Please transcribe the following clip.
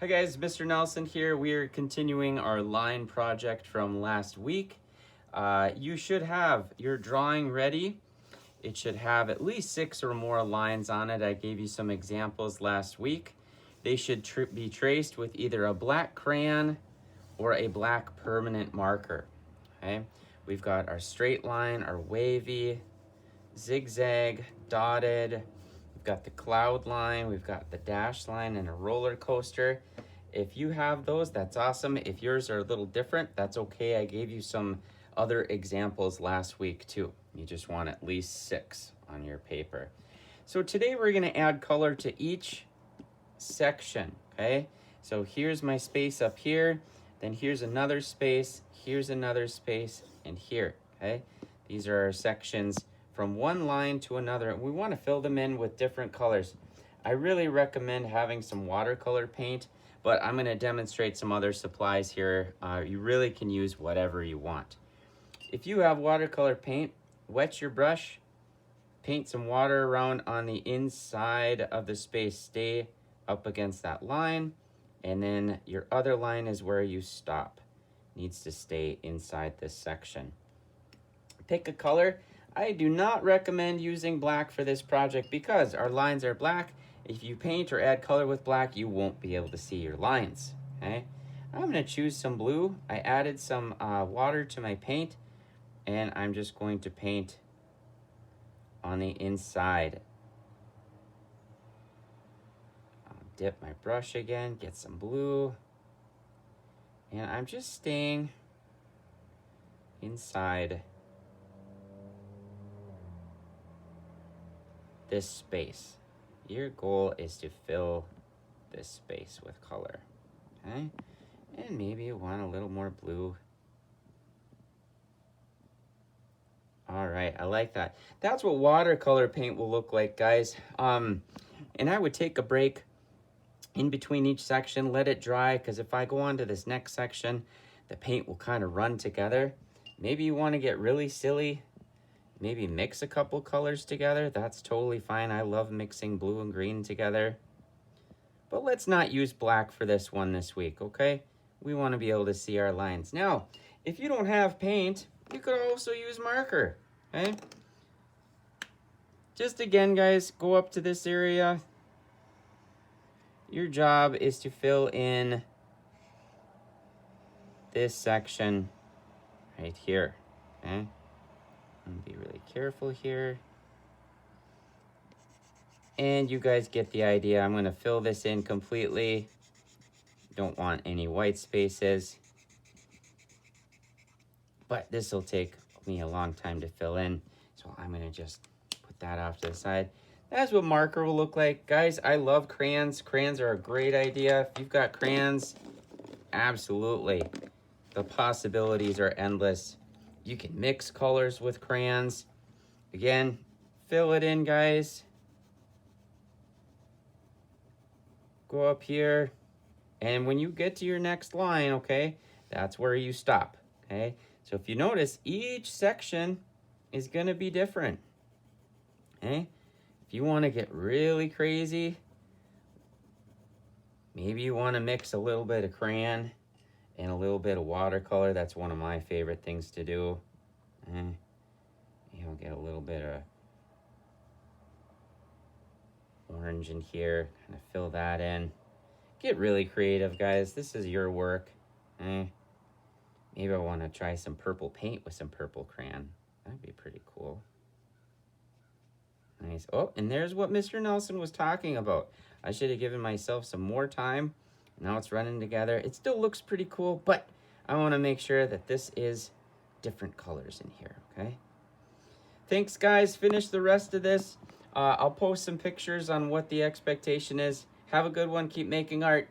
Hi guys, Mr. Nelson here. We are continuing our line project from last week. You should have your drawing ready. It should have at least 6 or more lines on it. I gave you some examples last week. They should be traced with either a black crayon or a black permanent marker. Okay, we've got our straight line, our wavy, zigzag, dotted. We've got the cloud line, we've got the dash line, and a roller coaster. If you have those, that's awesome. If yours are a little different, that's okay. I gave you some other examples last week too. You just want at least 6 on your paper. So today we're going to add color to each section, okay? So here's my space up here, then here's another space, and here, okay? These are our sections from one line to another, and we want to fill them in with different colors. I really recommend having some watercolor paint, but I'm going to demonstrate some other supplies here. You really can use whatever you want. If you have watercolor paint, wet your brush, paint some water around on the inside of the space. Stay up against that line, and then your other line is where you stop. Needs to stay inside this section. Pick a color. I do not recommend using black for this project because our lines are black. If you paint or add color with black, you won't be able to see your lines, okay? I'm going to choose some blue. I added some water to my paint, and I'm just going to paint on the inside. I'll dip my brush again, get some blue, and I'm just staying inside this space. Your goal is to fill this space with color, okay? And maybe you want a little more blue. All right, I like that. That's what watercolor paint will look like, guys. And I would take a break in between each section, let it dry, because if I go on to this next section, the paint will kind of run together. Maybe you want to get really silly, maybe mix a couple colors together. That's totally fine. I love mixing blue and green together. But let's not use black for this one this week, okay? We want to be able to see our lines. Now, if you don't have paint, you could also use marker, okay? Just again, guys, go up to this area. Your job is to fill in this section right here, okay? And be really careful here. And you guys get the idea. I'm going to fill this in completely. Don't want any white spaces. But this will take me a long time to fill in. So I'm going to just put that off to the side. That's what marker will look like. Guys, I love crayons. Crayons are a great idea. If you've got crayons, absolutely. The possibilities are endless. You can mix colors with crayons. Again, fill it in, guys. Go up here. And when you get to your next line, okay, that's where you stop, okay? So if you notice, each section is going to be different, okay? If you want to get really crazy, maybe you want to mix a little bit of crayon and a little bit of watercolor. That's one of my favorite things to do. You'll get a little bit of orange in here, kind of fill that in. Get really creative, guys. This is your work. Maybe I want to try some purple paint with some purple crayon. That'd be pretty cool. Nice. Oh, and there's what Mr. Nelson was talking about. I should have given myself some more time. Now it's running together. It still looks pretty cool, but I want to make sure that this is different colors in here, okay? Thanks, guys. Finish the rest of this. I'll post some pictures on what the expectation is. Have a good one. Keep making art.